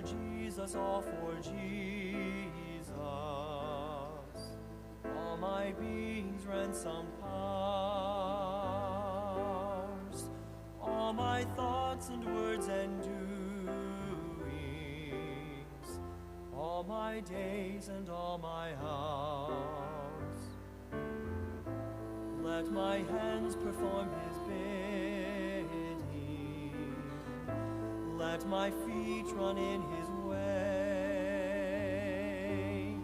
Jesus, all for Jesus. All my being's ransom powers, all my thoughts and words and doings, all my days and all my hours. Let my hands perform his bidding, let my feet run in his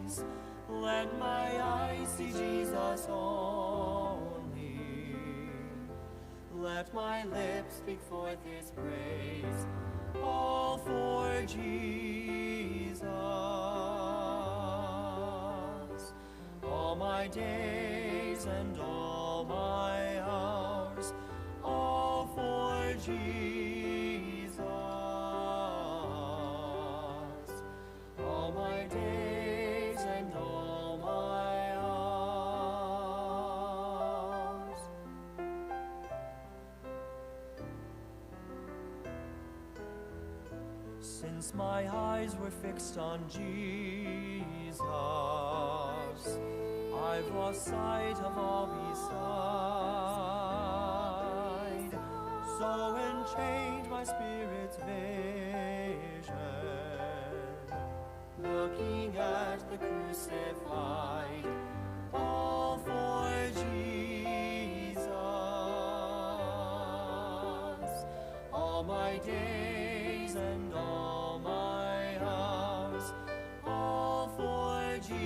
ways, let my eyes see Jesus only, let my lips speak forth his praise, all for Jesus. All my days and all my hours, all for Jesus. All my days and all my hours. Since my eyes were fixed on Jesus, I've lost sight of all beside. So enchained my spirit's vision, looking at the crucified, all for Jesus. All my days and all my hours, all for Jesus.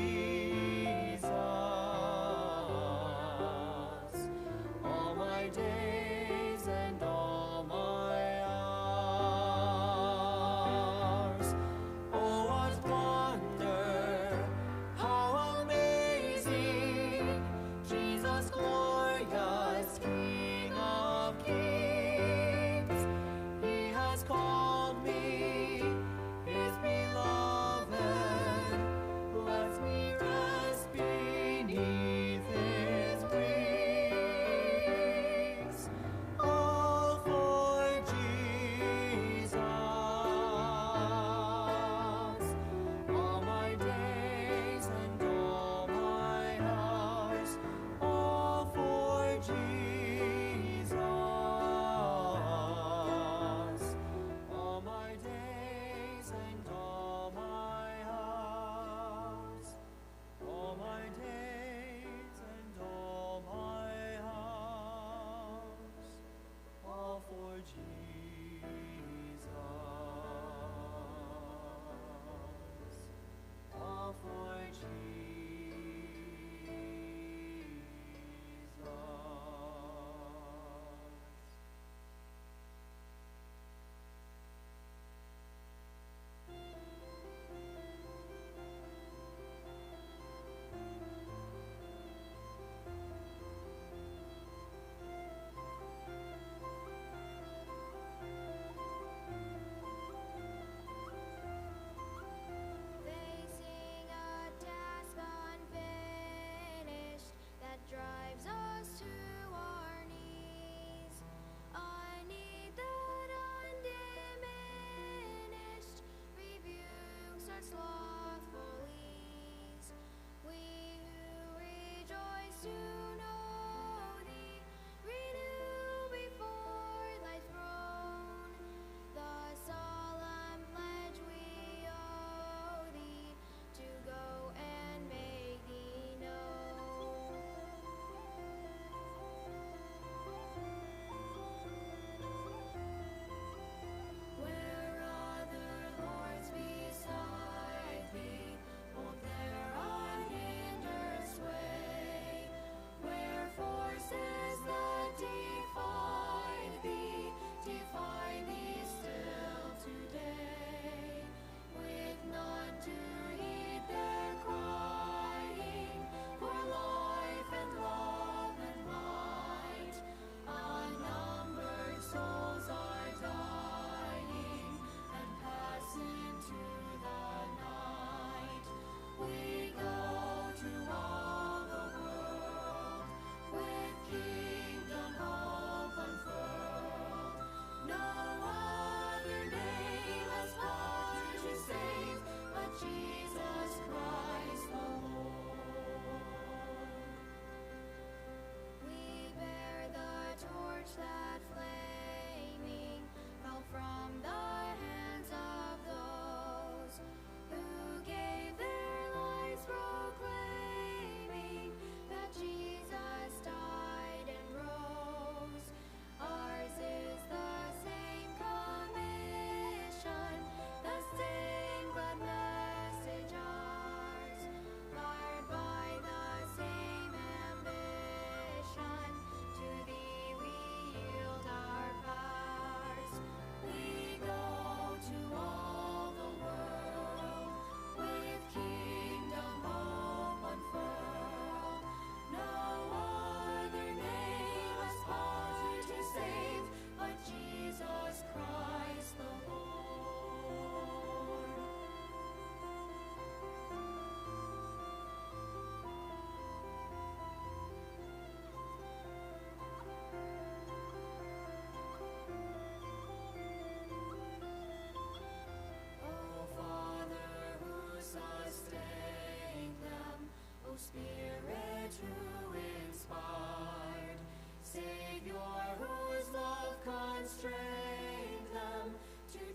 All my days and all my hours. Oh, what wonder, how amazing, Jesus glorious, King of kings. He has called me his beloved, lets me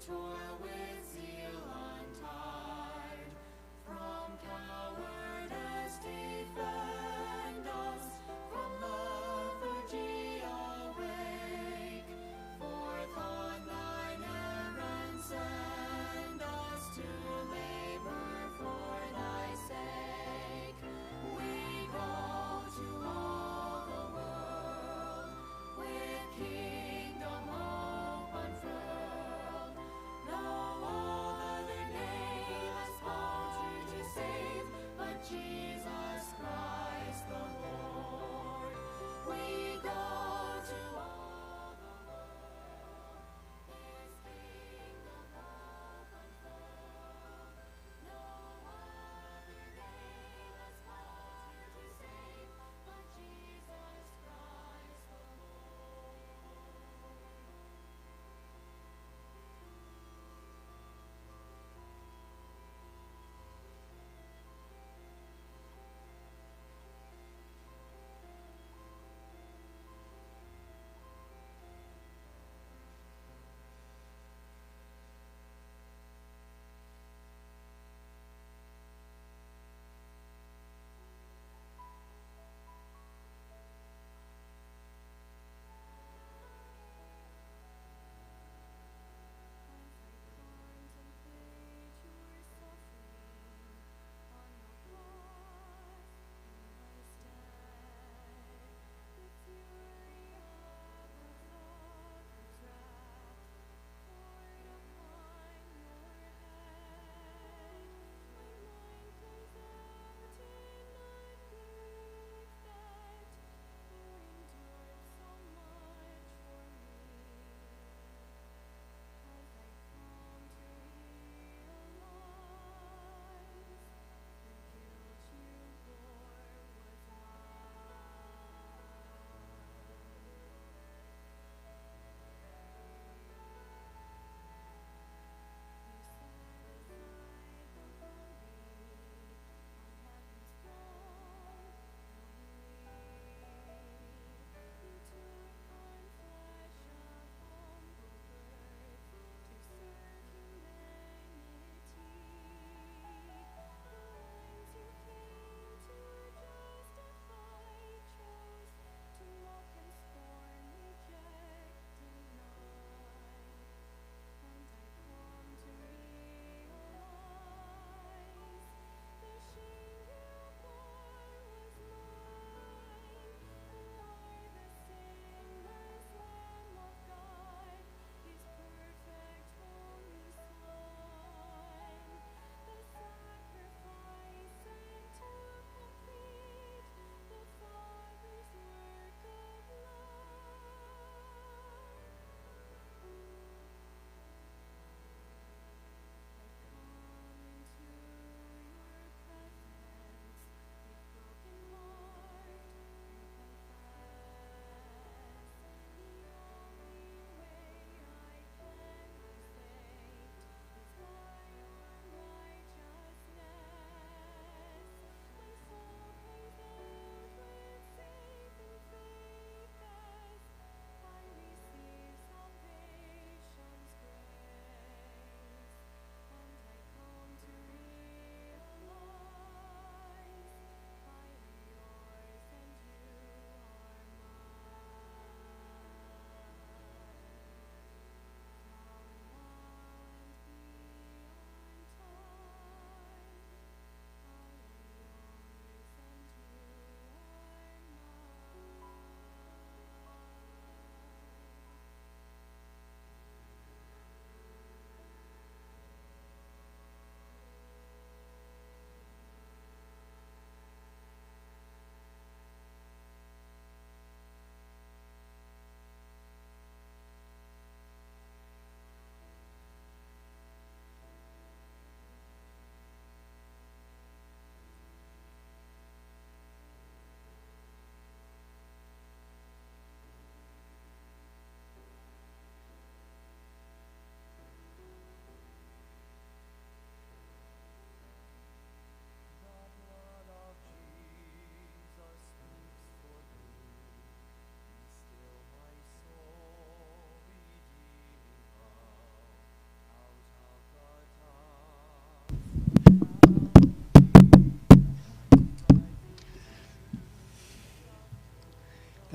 toil with zeal untied. From cowardice defend us, from lethargy awake. Forth on thine errand send us to labor for thy sake. We go to all the world with kingdom hope unfurled. The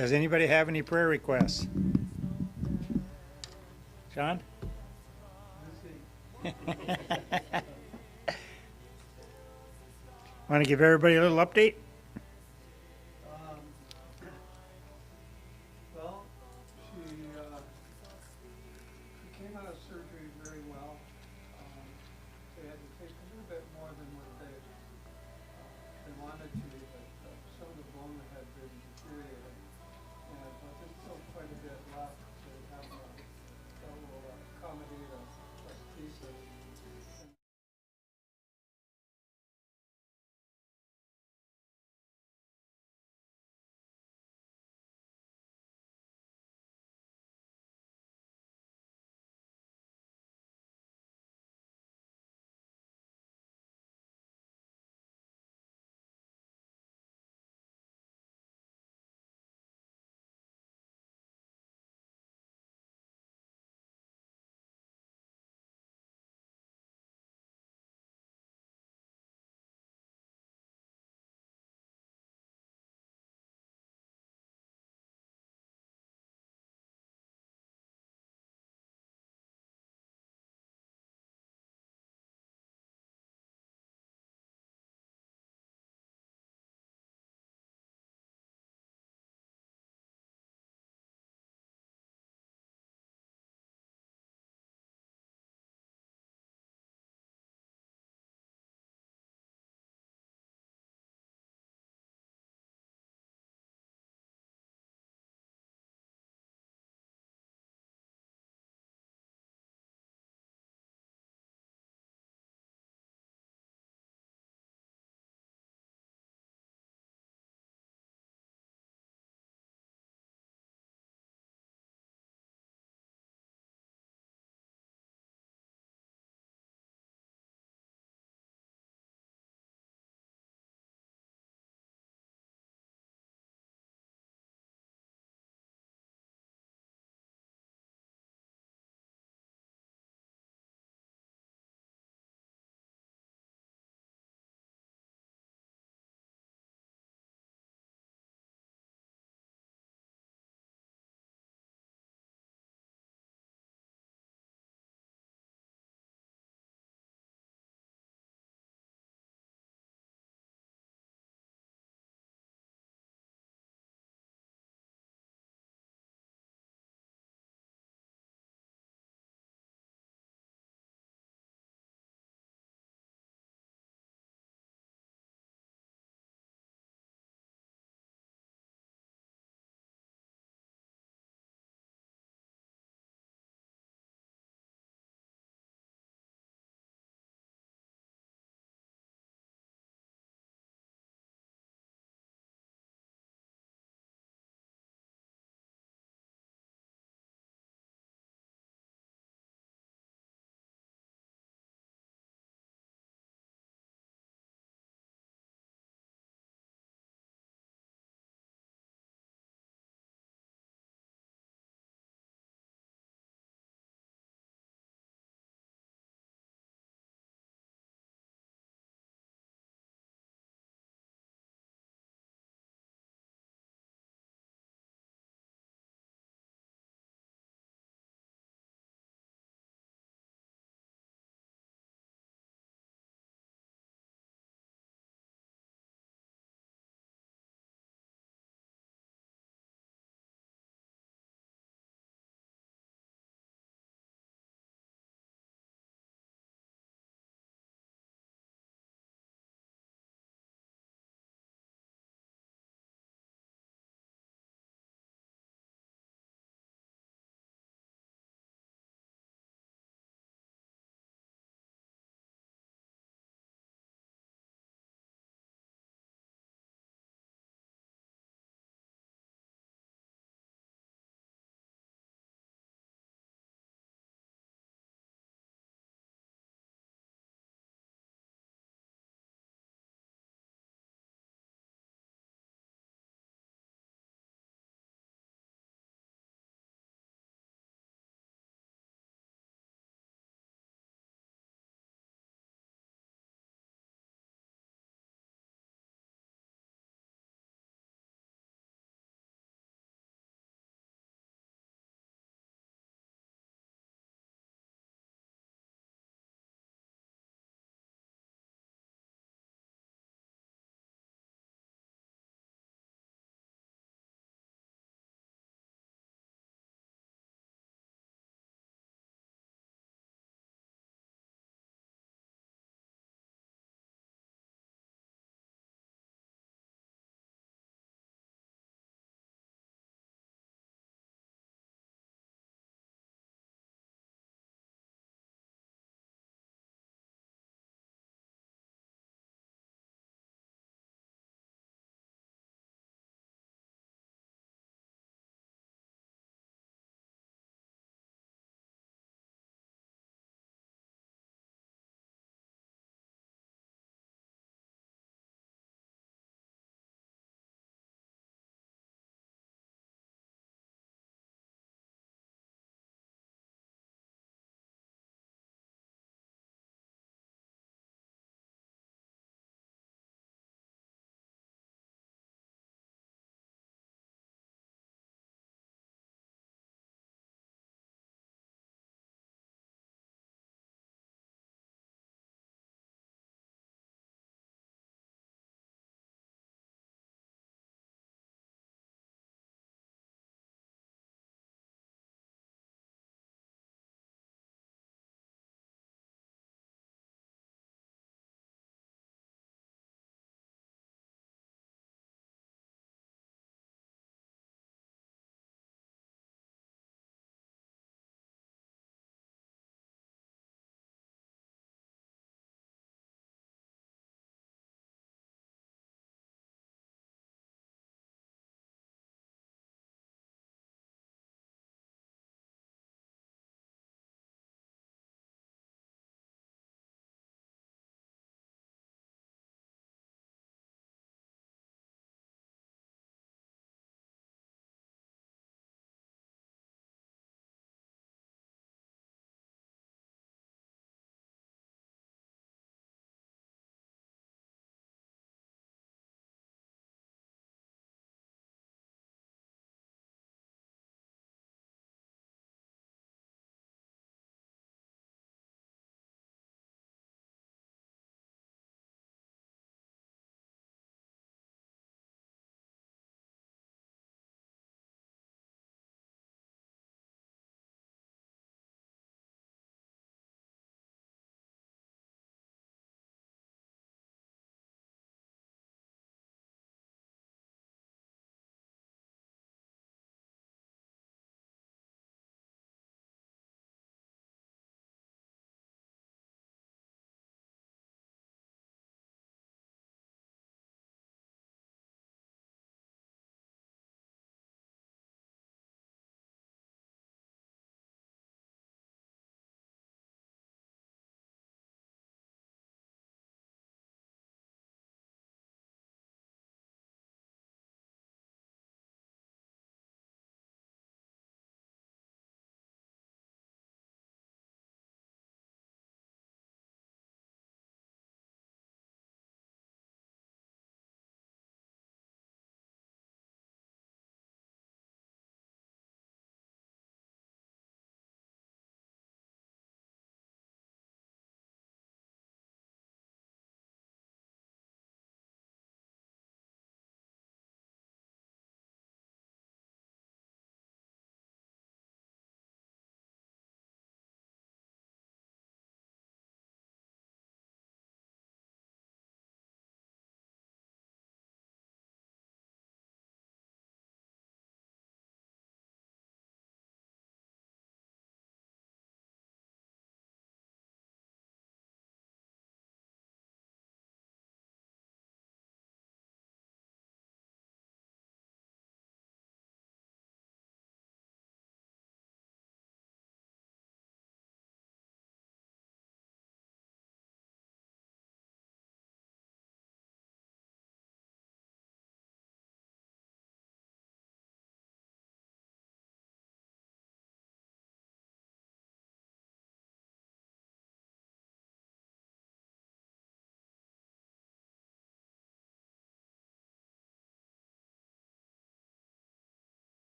Does anybody have any prayer requests? John? Want to give everybody a little update? Well, she came out of surgery very well. They had to take a little bit more than what they wanted to, but some of the bone had been deteriorated. But there's still quite a bit left to have that will accommodate a prosthesis.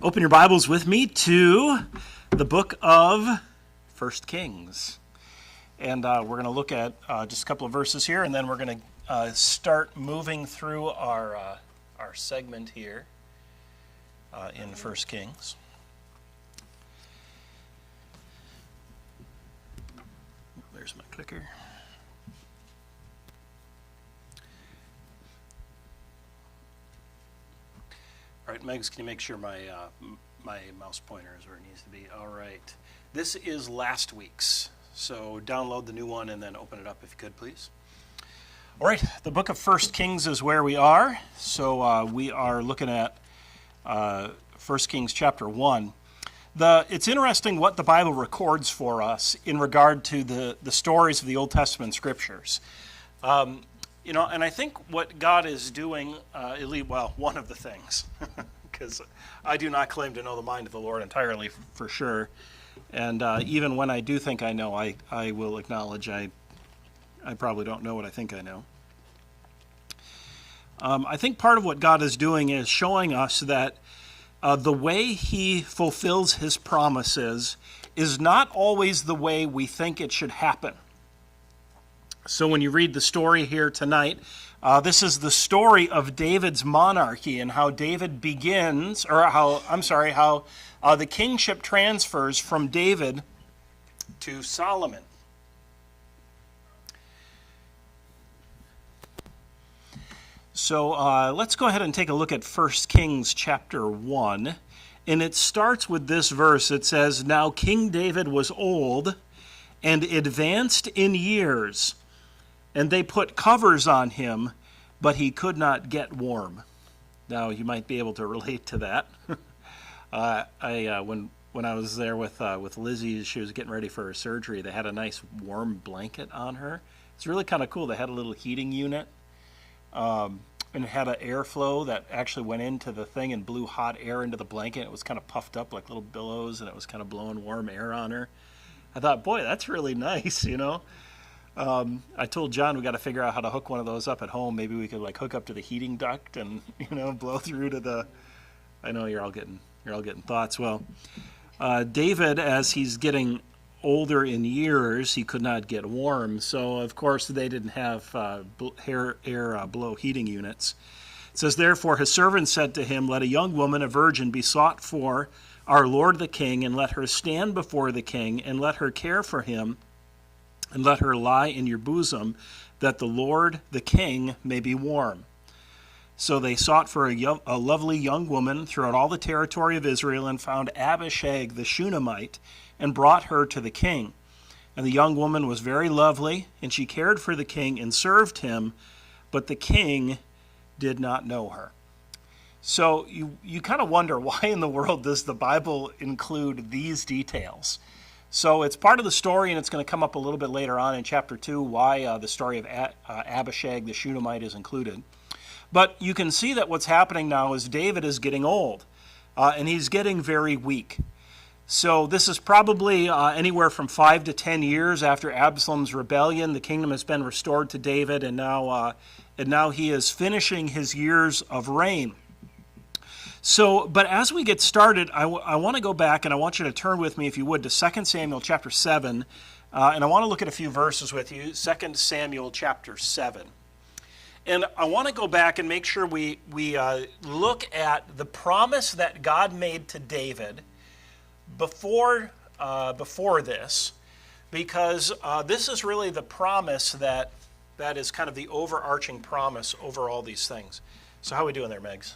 Open your Bibles with me to the book of 1 Kings. And we're going to look at just a couple of verses here, and then we're going to start moving through our segment here in 1 Kings. There's my clicker. All right, Megs, can you make sure my mouse pointer is where it needs to be? All right. This is last week's, so download the new one and then open it up if you could, please. All right, the book of 1 Kings is where we are. So we are looking at 1 Kings chapter 1. It's interesting what the Bible records for us in regard to the stories of the Old Testament scriptures. And I think what God is doing, one of the things, because I do not claim to know the mind of the Lord entirely for sure. And even when I do think I know, I will acknowledge I probably don't know what I think I know. I think part of what God is doing is showing us that the way He fulfills His promises is not always the way we think it should happen. So when you read the story here tonight, this is the story of David's monarchy and how David begins, or how the kingship transfers from David to Solomon. So let's go ahead and take a look at 1 Kings chapter 1. And it starts with this verse. It says, "Now King David was old and advanced in years, and they put covers on him, but he could not get warm." Now, you might be able to relate to that. When I was there with Lizzie, she was getting ready for her surgery. They had a nice warm blanket on her. It's really kind of cool. They had a little heating unit, and it had an airflow that actually went into the thing and blew hot air into the blanket. It was kind of puffed up like little billows, and it was kind of blowing warm air on her. I thought, boy, that's really nice, you know. I told John we got to figure out how to hook one of those up at home. Maybe we could hook up to the heating duct and blow through to the. I know you're all getting thoughts. Well, David, as he's getting older in years, he could not get warm. So of course they didn't have air blow heating units. It says, "Therefore his servant said to him, Let a young woman, a virgin, be sought for our lord the king, and let her stand before the king, and let her care for him, and let her lie in your bosom, that the Lord, the king, may be warm." So they sought for a lovely young woman throughout all the territory of Israel, and found Abishag the Shunammite, and brought her to the king. And the young woman was very lovely, and she cared for the king and served him, but the king did not know her. So you kind of wonder, why in the world does the Bible include these details? So it's part of the story, and it's going to come up a little bit later on in chapter 2, why the story of Abishag the Shunammite is included. But you can see that what's happening now is David is getting old, and he's getting very weak. So this is probably anywhere from 5 to 10 years after Absalom's rebellion. The kingdom has been restored to David, and now he is finishing his years of reign. So, but as we get started, I want to go back, and I want you to turn with me, if you would, to 2 Samuel chapter 7. And I want to look at a few verses with you, 2 Samuel chapter 7. And I want to go back and make sure we look at the promise that God made to David before this, because this is really the promise that is kind of the overarching promise over all these things. So how are we doing there, Megs?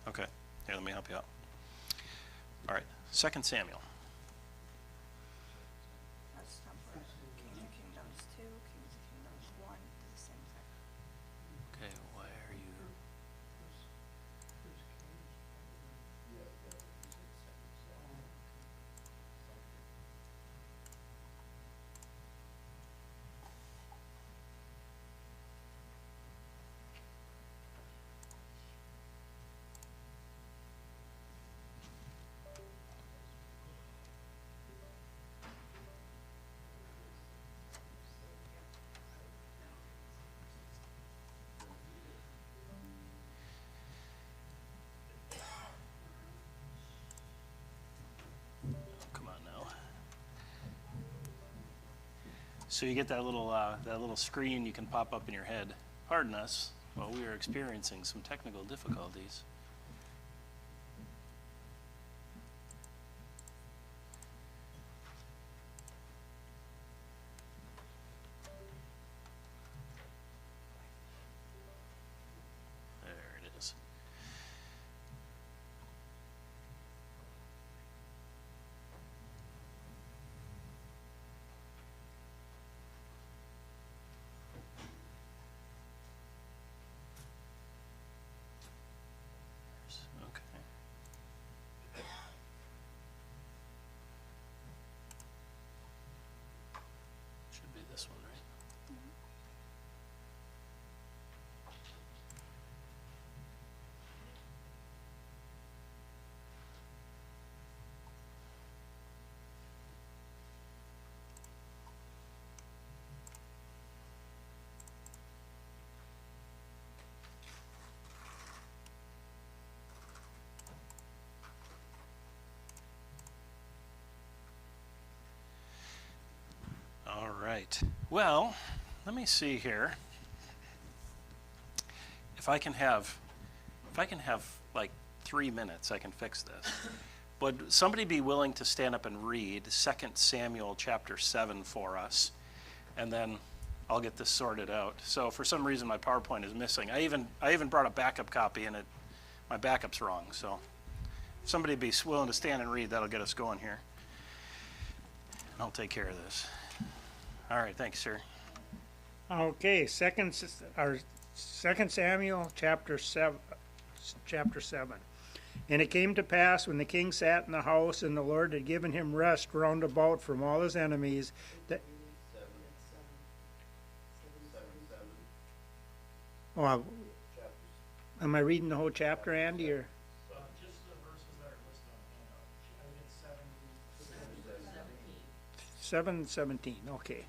Okay, here, let me help you out. All right, 2 Samuel. That's not for Kings of Kingdoms 2, Kings of Kingdoms 1, is the same thing. Okay, why are you... So you get that little screen you can pop up in your head. Pardon us while we are experiencing some technical difficulties. There it is. Okay. Should be this one, right? All right. Well, let me see here. If I can have like 3 minutes, I can fix this. Would somebody be willing to stand up and read 2 Samuel chapter 7 for us? And then I'll get this sorted out. So for some reason my PowerPoint is missing. I even brought a backup copy and my backup's wrong. So if somebody be willing to stand and read, that'll get us going here. And I'll take care of this. All right, thanks, sir. Okay, Second Samuel chapter 7. And it came to pass when the king sat in the house, and the Lord had given him rest round about from all his enemies, that oh, am I reading the whole chapter, Andy, or? Just the verses that are listed on the handout. I think it's 7:17, okay.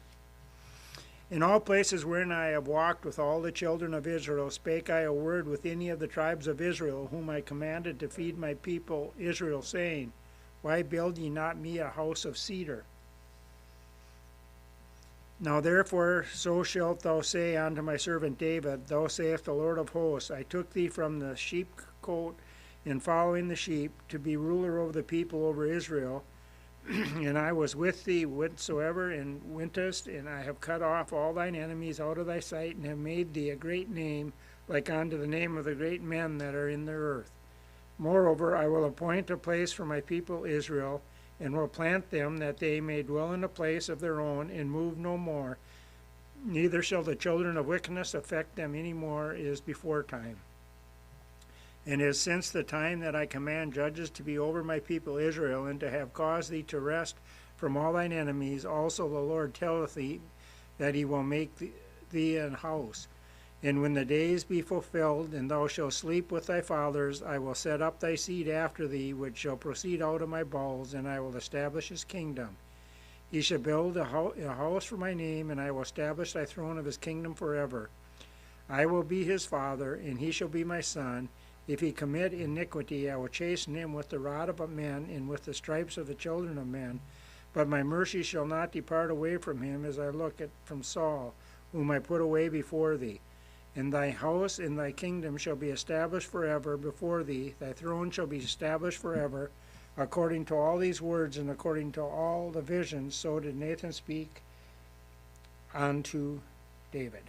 In all places wherein I have walked with all the children of Israel, spake I a word with any of the tribes of Israel, whom I commanded to feed my people Israel, saying, Why build ye not me a house of cedar? Now therefore so shalt thou say unto my servant David, Thus saith the Lord of hosts, I took thee from the sheepcote in following the sheep, to be ruler over the people over Israel, and I was with thee whensoever and wentest, and I have cut off all thine enemies out of thy sight, and have made thee a great name, like unto the name of the great men that are in the earth. Moreover, I will appoint a place for my people Israel, and will plant them, that they may dwell in a place of their own, and move no more. Neither shall the children of wickedness affect them any more, as before time. And as since the time that I command judges to be over my people Israel, and to have caused thee to rest from all thine enemies, also the Lord telleth thee that he will make thee an house. And when the days be fulfilled, and thou shalt sleep with thy fathers, I will set up thy seed after thee, which shall proceed out of my bowels, and I will establish his kingdom. He shall build a house for my name, and I will establish thy throne of his kingdom forever. I will be his father, and he shall be my son. If he commit iniquity, I will chasten him with the rod of men, and with the stripes of the children of men. But my mercy shall not depart away from him, as I look at from Saul, whom I put away before thee. And thy house and thy kingdom shall be established forever before thee. Thy throne shall be established forever. According to all these words, and according to all the visions, so did Nathan speak unto David.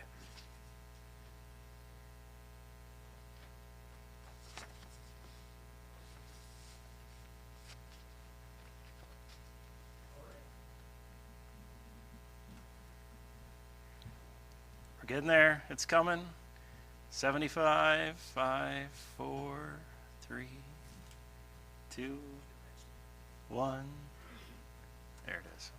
Getting there. It's coming. 75, 5, 4, 3, 2, 1. There it is.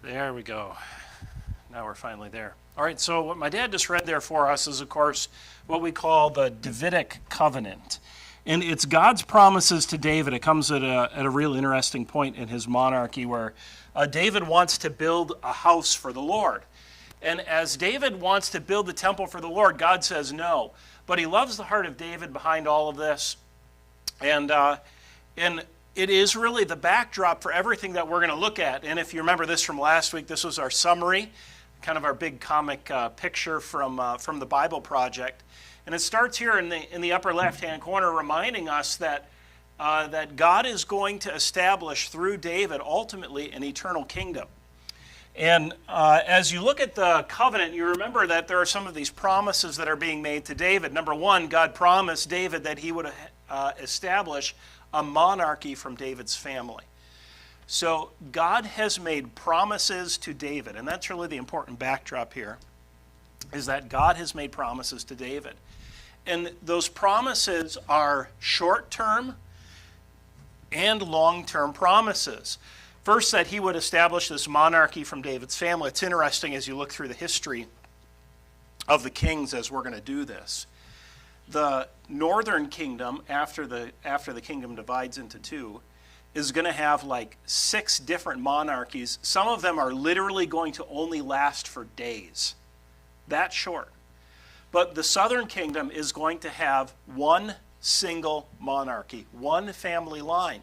There we go. Now we're finally there. All right, so what my dad just read there for us is, of course, what we call the Davidic covenant. And it's God's promises to David. It comes at a real interesting point in his monarchy where David wants to build a house for the Lord. And as David wants to build the temple for the Lord, God says no. But he loves the heart of David behind all of this. And it is really the backdrop for everything that we're going to look at. And if you remember this from last week, this was our summary, kind of our big comic picture from the Bible Project. And it starts here in the upper left-hand corner, reminding us that God is going to establish through David ultimately an eternal kingdom. And as you look at the covenant, you remember that there are some of these promises that are being made to David. Number one, God promised David that he would establish a monarchy from David's family. So God has made promises to David, and that's really the important backdrop here, is that God has made promises to David. And those promises are short-term and long-term promises. First, that he would establish this monarchy from David's family. It's interesting as you look through the history of the kings as we're going to do this. The northern kingdom, after the kingdom divides into two, is going to have like 6 different monarchies. Some of them are literally going to only last for days. That short. But the southern kingdom is going to have one single monarchy, one family line,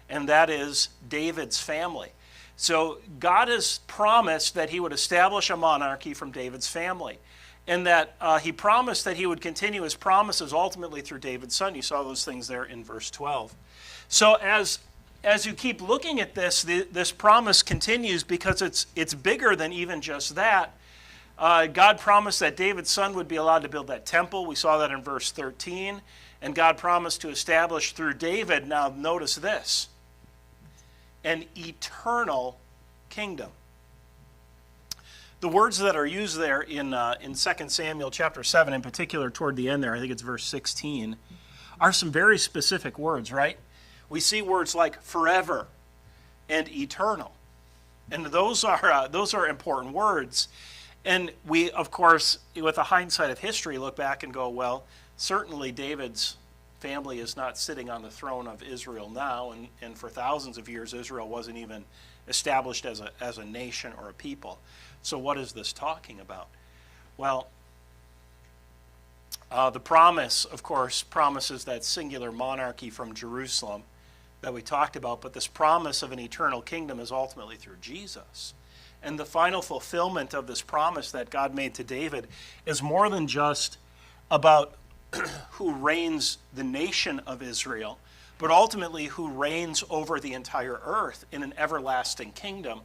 and that is David's family. So God has promised that he would establish a monarchy from David's family, and that he promised that he would continue his promises ultimately through David's son. You saw those things there in verse 12. So as you keep looking at this promise continues because it's bigger than even just that. God promised that David's son would be allowed to build that temple. We saw that in verse 13. And God promised to establish through David, now notice this, an eternal kingdom. The words that are used there in 2 Samuel chapter 7, in particular toward the end there, I think it's verse 16, are some very specific words, right? We see words like forever and eternal. And those are important words. And we, of course, with the hindsight of history, look back and go, well, certainly David's family is not sitting on the throne of Israel now, and for thousands of years Israel wasn't even established as a nation or a people. So what is this talking about? Well, the promise, of course, promises that singular monarchy from Jerusalem that we talked about, but this promise of an eternal kingdom is ultimately through Jesus. And the final fulfillment of this promise that God made to David is more than just about who reigns the nation of Israel, but ultimately who reigns over the entire earth in an everlasting kingdom.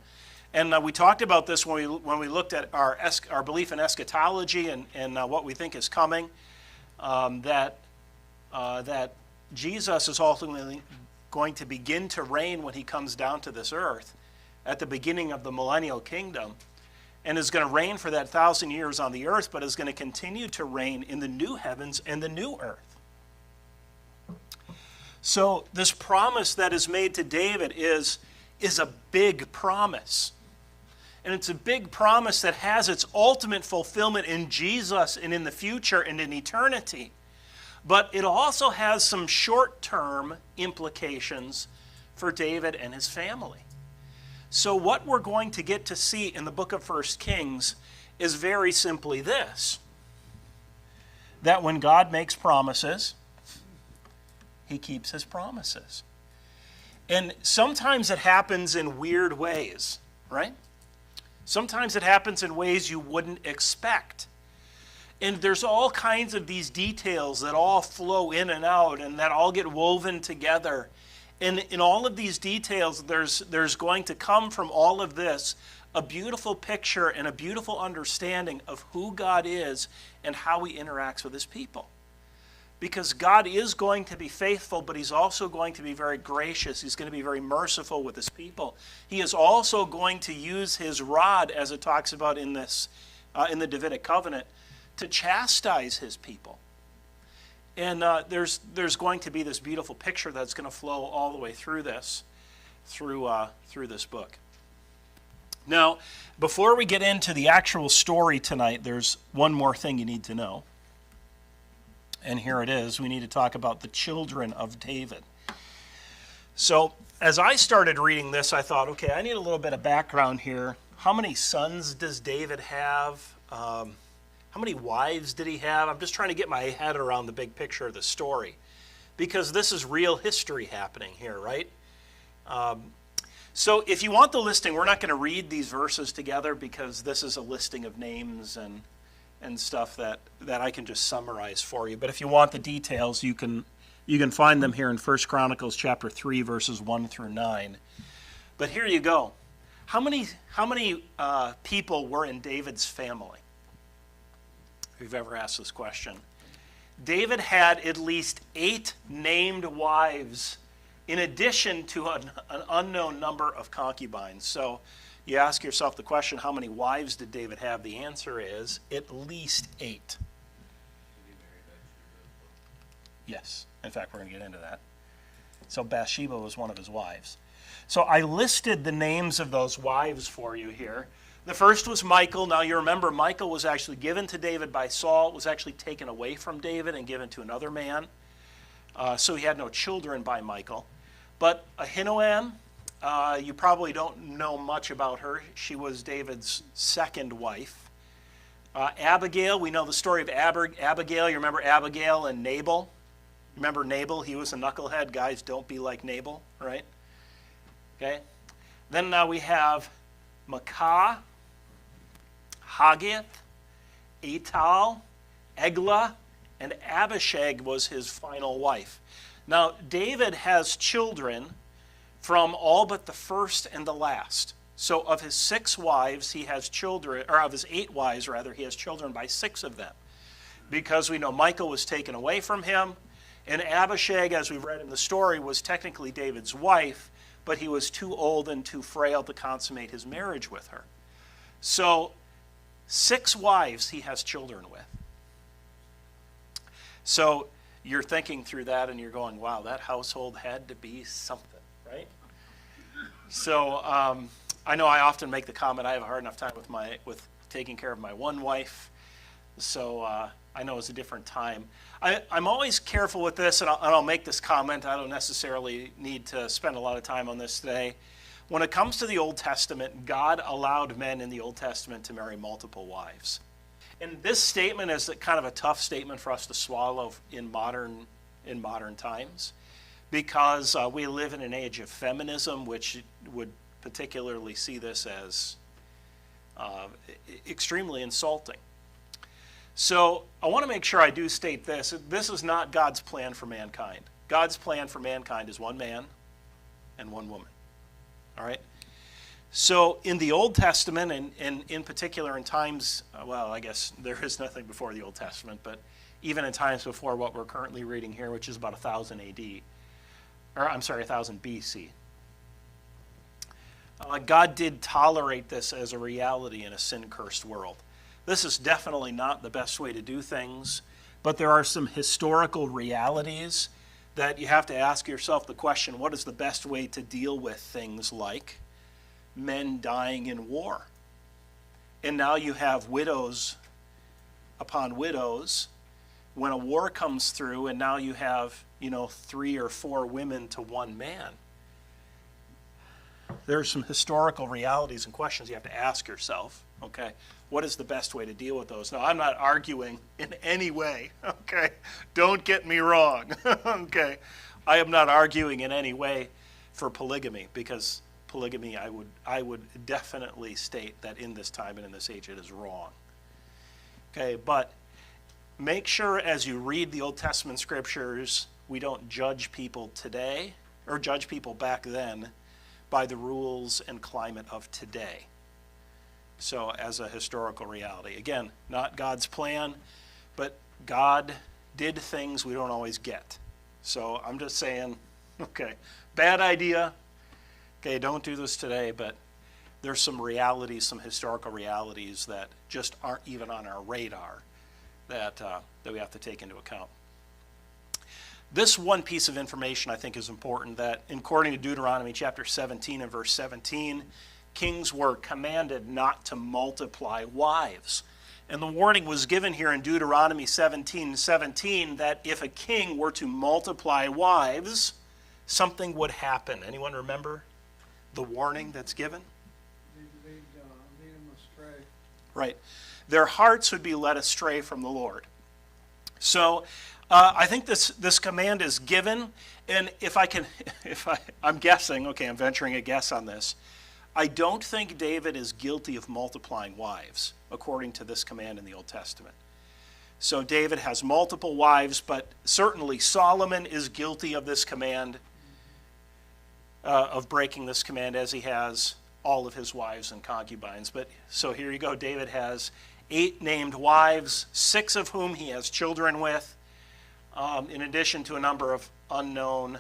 And we talked about this when we looked at our belief in eschatology and what we think is coming, that Jesus is ultimately going to begin to reign when he comes down to this earth at the beginning of the millennial kingdom, and is going to reign for that 1,000 years on the earth, but is going to continue to reign in the new heavens and the new earth. So this promise that is made to David is a big promise. And it's a big promise that has its ultimate fulfillment in Jesus and in the future and in eternity. But it also has some short-term implications for David and his family. So what we're going to get to see in the book of 1 Kings is very simply this: that when God makes promises, he keeps his promises. And sometimes it happens in weird ways, right? Sometimes it happens in ways you wouldn't expect. And there's all kinds of these details that all flow in and out and that all get woven together. And in all of these details, there's going to come from all of this a beautiful picture and a beautiful understanding of who God is and how he interacts with his people. Because God is going to be faithful, but he's also going to be very gracious. He's going to be very merciful with his people. He is also going to use his rod, as it talks about in the Davidic covenant, to chastise his people. And there's going to be this beautiful picture that's going to flow all the way through this, through this book. Now, before we get into the actual story tonight, there's one more thing you need to know. And here it is. We need to talk about the children of David. So, as I started reading this, I thought, okay, I need a little bit of background here. How many sons does David have? How many wives did he have? I'm just trying to get my head around the big picture of the story. because this is real history happening here, right? So if you want the listing, we're not going to read these verses together because this is a listing of names and stuff that I can just summarize for you. But if you want the details, you can find them here in 1 Chronicles chapter 3, verses 1 through 9. But here you go. How many people were in David's family? If you've ever asked this question. David had at least 8 named wives in addition to an unknown number of concubines. So you ask yourself the question, how many wives did David have? The answer is at least 8. Yes. In fact, we're going to get into that. So Bathsheba was one of his wives. So I listed the names of those wives for you here. The first was Michal. Now you remember Michal was actually given to David by Saul. It was actually taken away from David and given to another man. So he had no children by Michal. But Ahinoam, you probably don't know much about her. She was David's second wife. Abigail, we know the story of Abigail. You remember Abigail and Nabal? Remember Nabal? He was a knucklehead. Guys, don't be like Nabal, right? Okay. Then now we have Maacah, Haggith, Etal, Eglah, and Abishag was his final wife. Now, David has children from all but the first and the last. So of his 6 wives, he has children, or of his 8 wives, rather, he has children by 6 of them. Because we know Michal was taken away from him, and Abishag, as we've read in the story, was technically David's wife, but he was too old and too frail to consummate his marriage with her. So 6 wives he has children with. So you're thinking through that and you're going, wow, that household had to be something, right? So I know I often make the comment, I have a hard enough time with taking care of my one wife. So I know it's a different time. I'm always careful with this, and I'll make this comment. I don't necessarily need to spend a lot of time on this today. When it comes to the Old Testament, God allowed men in the Old Testament to marry multiple wives. And this statement is kind of a tough statement for us to swallow in modern times, because we live in an age of feminism, which would particularly see this as extremely insulting. So I want to make sure I do state this. This is not God's plan for mankind. God's plan for mankind is one man and one woman. All right? So in the Old Testament, and in particular in times, well, I guess there is nothing before the Old Testament, but even in times before what we're currently reading here, which is about 1000 AD, or I'm sorry, 1000 BC, God did tolerate this as a reality in a sin-cursed world. This is definitely not the best way to do things, but there are some historical realities that you have to ask yourself the question, what is the best way to deal with things like men dying in war? And now you have widows upon widows when a war comes through, and now you have, 3 or 4 women to one man. There are some historical realities and questions you have to ask yourself, okay? What is the best way to deal with those? Now, I'm not arguing in any way, okay? Don't get me wrong, okay? I am not arguing in any way for polygamy, because polygamy, I would definitely state that in this time and in this age it is wrong. Okay, but make sure as you read the Old Testament scriptures, we don't judge people today, or judge people back then, by the rules and climate of today. So as a historical reality. Again, not God's plan, but God did things we don't always get. So I'm just saying, okay, bad idea. Okay, don't do this today, but there's some realities, some historical realities that just aren't even on our radar that we have to take into account. This one piece of information I think is important, that according to Deuteronomy chapter 17 and verse 17, kings were commanded not to multiply wives. And the warning was given here in Deuteronomy 17:17 that if a king were to multiply wives, something would happen. Anyone remember the warning that's given? Lead them astray. Right. Their hearts would be led astray from the Lord. So I think this command is given, and I'm guessing, okay, I'm venturing a guess on this. I don't think David is guilty of multiplying wives, according to this command in the Old Testament. So David has multiple wives, but certainly Solomon is guilty of this command, of breaking this command, as he has all of his wives and concubines. But so here you go. David has 8 named wives, 6 of whom he has children with, in addition to a number of unknown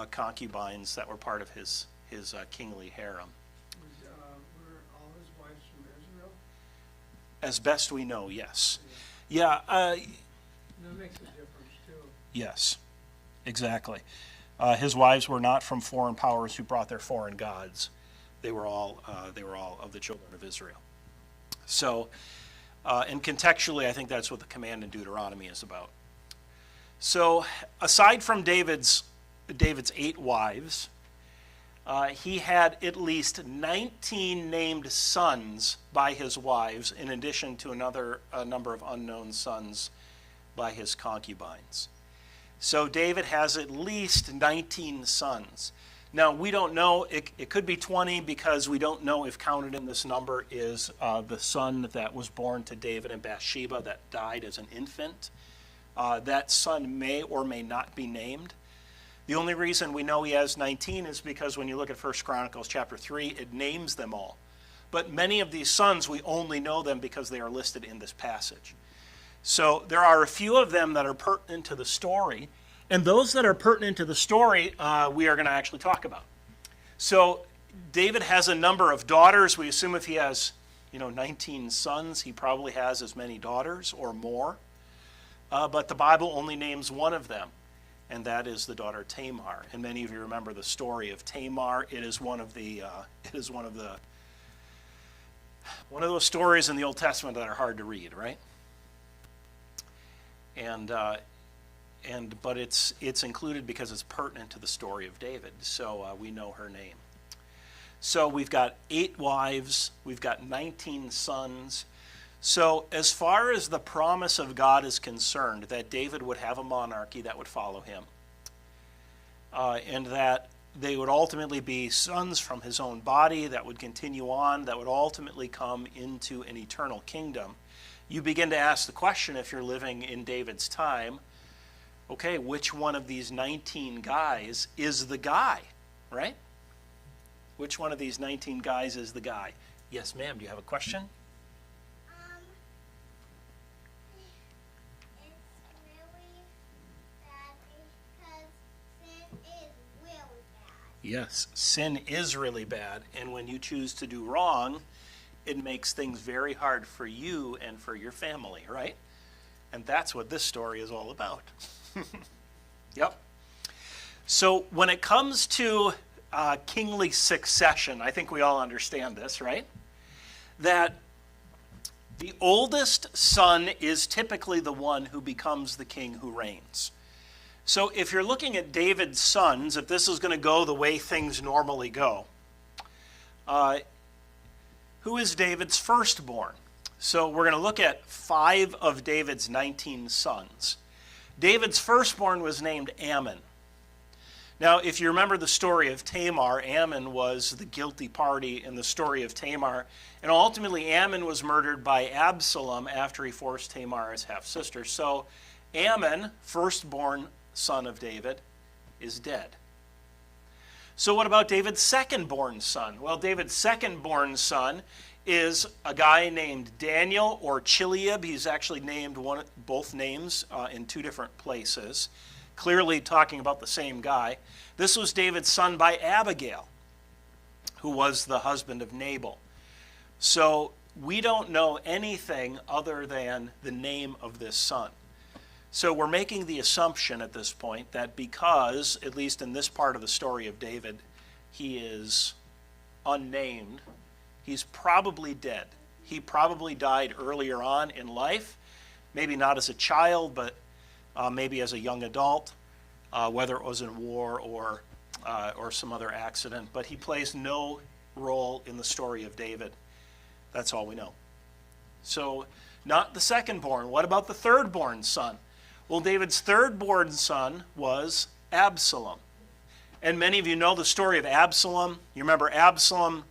concubines that were part of his kingly harem. Were all his wives from Israel? As best we know, yes. Yeah. That makes a difference too. Yes, exactly. His wives were not from foreign powers who brought their foreign gods. They were all of the children of Israel. So, and contextually, I think that's what the command in Deuteronomy is about. So, aside from David's 8 wives, he had at least 19 named sons by his wives, in addition to a number of unknown sons by his concubines. So David has at least 19 sons. Now, we don't know, it could be 20, because we don't know if counted in this number is the son that was born to David and Bathsheba that died as an infant. That son may or may not be named. The only reason we know he has 19 is because when you look at 1 Chronicles chapter 3, it names them all. But many of these sons, we only know them because they are listed in this passage. So there are a few of them that are pertinent to the story, and those that are pertinent to the story, we are going to actually talk about. So David has a number of daughters. We assume if he has, 19 sons, he probably has as many daughters or more. But the Bible only names one of them, and that is the daughter Tamar. And many of you remember the story of Tamar. It is one of those stories in the Old Testament that are hard to read, right? But it's included because it's pertinent to the story of David. So we know her name. So we've got 8 wives. We've got 19 sons. So as far as the promise of God is concerned, that David would have a monarchy that would follow him, and that they would ultimately be sons from his own body that would continue on, that would ultimately come into an eternal kingdom, you begin to ask the question, if you're living in David's time, okay, which one of these 19 guys is the guy, right? Which one of these 19 guys is the guy? Yes, ma'am, do you have a question? Yes, sin is really bad, and when you choose to do wrong, it makes things very hard for you and for your family, right? And that's what this story is all about. Yep. So when it comes to kingly succession, I think we all understand this, right? That the oldest son is typically the one who becomes the king who reigns. So if you're looking at David's sons, if this is going to go the way things normally go, who is David's firstborn? So we're going to look at 5 of David's 19 sons. David's firstborn was named Ammon. Now, if you remember the story of Tamar, Ammon was the guilty party in the story of Tamar, and ultimately Ammon was murdered by Absalom after he forced Tamar as half-sister. So Ammon, firstborn son of David, is dead. So what about David's second-born son? Well, David's second-born son is a guy named Daniel or Chileab. He's actually named both names in 2 different places, clearly talking about the same guy. This was David's son by Abigail, who was the husband of Nabal. So we don't know anything other than the name of this son. So we're making the assumption at this point that because, at least in this part of the story of David, he is unnamed, he's probably dead. He probably died earlier on in life, maybe not as a child, but maybe as a young adult, whether it was in war or some other accident. But he plays no role in the story of David. That's all we know. So not the second-born. What about the third-born son? Well, David's third-born son was Absalom. And many of you know the story of Absalom. You remember Absalom,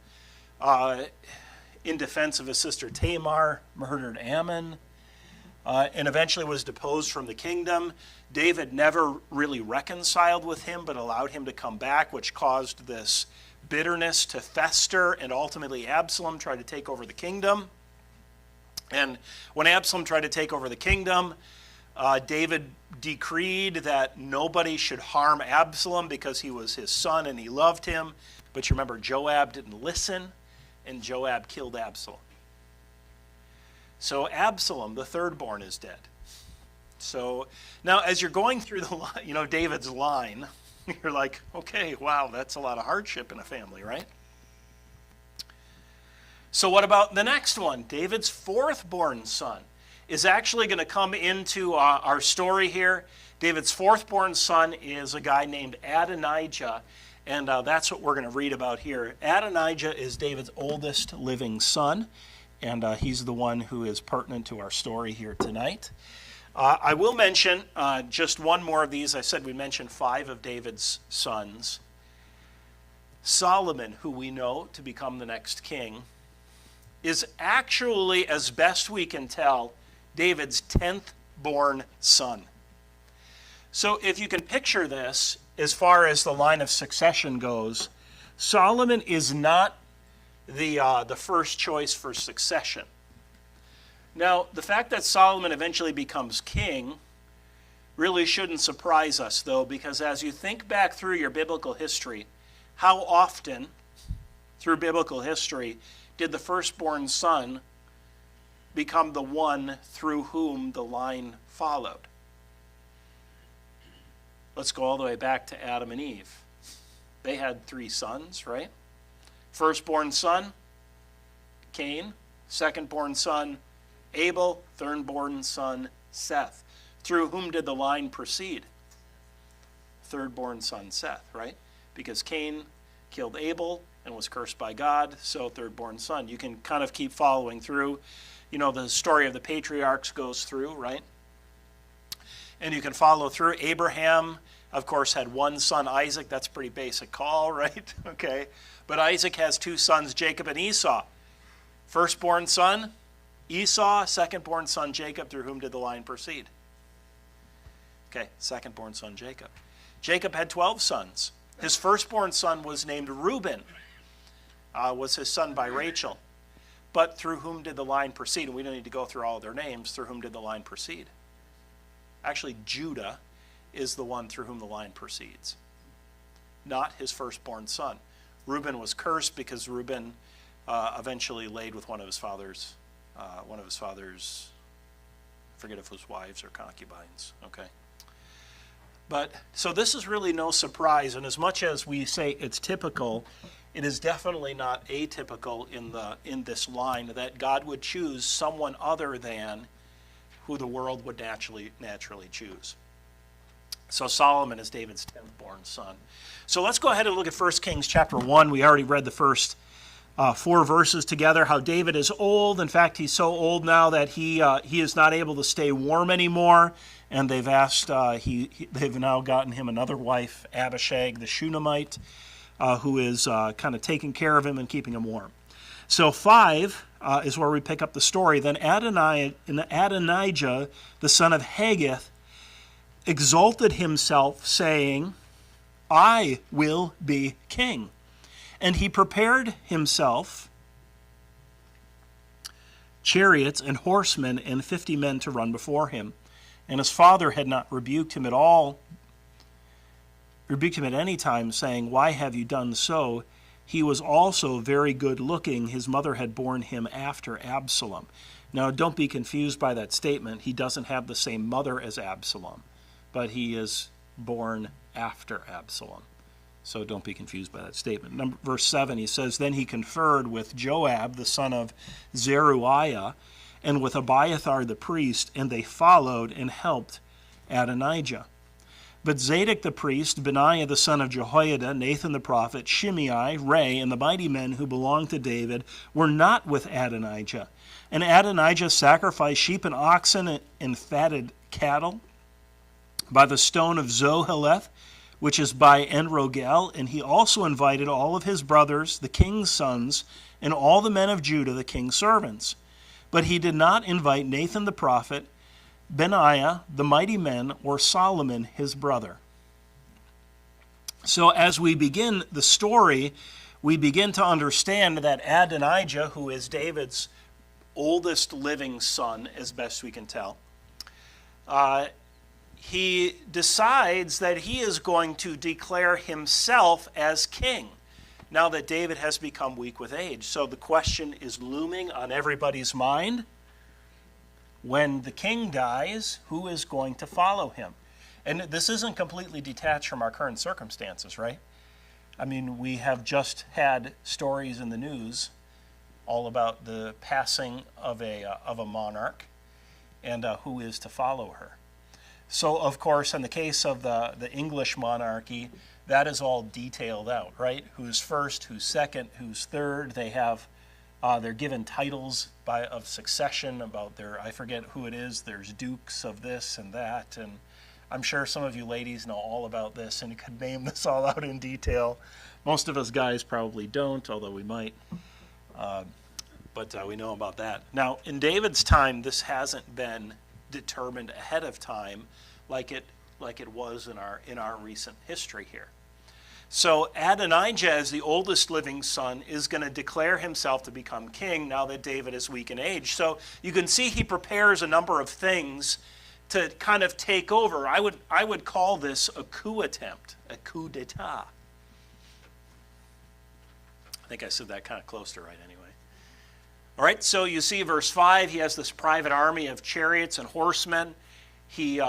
in defense of his sister Tamar, murdered Ammon, and eventually was deposed from the kingdom. David never really reconciled with him, but allowed him to come back, which caused this bitterness to fester, and ultimately Absalom tried to take over the kingdom. And when Absalom tried to take over the kingdom, David decreed that nobody should harm Absalom because he was his son and he loved him. But you remember Joab didn't listen, and Joab killed Absalom. So Absalom, the third-born, is dead. So now as you're going through the, David's line, you're like, okay, wow, that's a lot of hardship in a family, right? So what about the next one? David's fourth-born son is actually going to come into our story here. David's fourth-born son is a guy named Adonijah, and that's what we're going to read about here. Adonijah is David's oldest living son, and he's the one who is pertinent to our story here tonight. I will mention just one more of these. I said we mentioned 5 of David's sons. Solomon, who we know to become the next king, is actually, as best we can tell, David's 10th born son. So if you can picture this, as far as the line of succession goes, Solomon is not the first choice for succession. Now, the fact that Solomon eventually becomes king really shouldn't surprise us, though, because as you think back through your biblical history, how often through biblical history did the firstborn son become the one through whom the line followed? Let's go all the way back to Adam and Eve. They had 3 sons, right? Firstborn son, Cain. Secondborn son, Abel. Thirdborn son, Seth. Through whom did the line proceed? Thirdborn son, Seth, right? Because Cain killed Abel and was cursed by God, so thirdborn son. You can kind of keep following through. The story of the patriarchs goes through, right? And you can follow through. Abraham, of course, had one son, Isaac. That's a pretty basic call, right? Okay. But Isaac has 2 sons, Jacob and Esau. Firstborn son, Esau. Secondborn son, Jacob. Through whom did the line proceed? Okay, secondborn son, Jacob. Jacob had 12 sons. His firstborn son was named Reuben, was his son by Rachel. But through whom did the line proceed? And we don't need to go through all their names. Through whom did the line proceed? Actually, Judah is the one through whom the line proceeds, not his firstborn son. Reuben was cursed because Reuben eventually laid with one of his father's, I forget if it was wives or concubines, okay? But, so this is really no surprise, and as much as we say it's typical, it is definitely not atypical in this line that God would choose someone other than who the world would naturally choose. So Solomon is David's 10th born son. So let's go ahead and look at 1 Kings chapter 1. We already read the first 4 verses together, how David is old. In fact, he's so old now that he is not able to stay warm anymore. And they've asked, they've now gotten him another wife, Abishag, the Shunammite, who is kind of taking care of him and keeping him warm. So 5 is where we pick up the story. Then Adonijah, the son of Haggith, exalted himself, saying, I will be king. And he prepared himself chariots and horsemen and 50 men to run before him. And his father had not rebuked him at any time, saying, Why have you done so? He was also very good looking. His mother had borne him after Absalom. Now, don't be confused by that statement. He doesn't have the same mother as Absalom, but he is born after Absalom. So don't be confused by that statement. Verse 7, he says, Then he conferred with Joab, the son of Zeruiah, and with Abiathar the priest, and they followed and helped Adonijah. But Zadok the priest, Benaiah the son of Jehoiada, Nathan the prophet, Shimei, Ray, and the mighty men who belonged to David were not with Adonijah. And Adonijah sacrificed sheep and oxen and fatted cattle. by the stone of Zoheleth, which is by Enrogel, and he also invited all of his brothers, the king's sons, and all the men of Judah, the king's servants. But he did not invite Nathan the prophet, Benaiah, the mighty men, or Solomon, his brother. So as we begin the story, we begin to understand that Adonijah, who is David's oldest living son, as best we can tell, he decides that he is going to declare himself as king now that David has become weak with age. So the question is looming on everybody's mind. When the king dies, who is going to follow him? And this isn't completely detached from our current circumstances, right? I mean, we have just had stories in the news all about the passing of a monarch and who is to follow her. So, of course, in the case of the English monarchy, that is all detailed out, right? Who's first, who's second, who's third. They have, they're given titles of succession about their, I forget who it is, there's dukes of this and that, and I'm sure some of you ladies know all about this and could name this all out in detail. Most of us guys probably don't, although we might. But we know about that. Now, in David's time, this hasn't been determined ahead of time like it was in our recent history here. So Adonijah, as the oldest living son, is going to declare himself to become king now that David is weak in age. So you can see he prepares a number of things to kind of take over. I would call this a coup attempt, a coup d'etat. I think I said that kind of close to right anyway. All right, so you see verse 5, he has this private army of chariots and horsemen. He,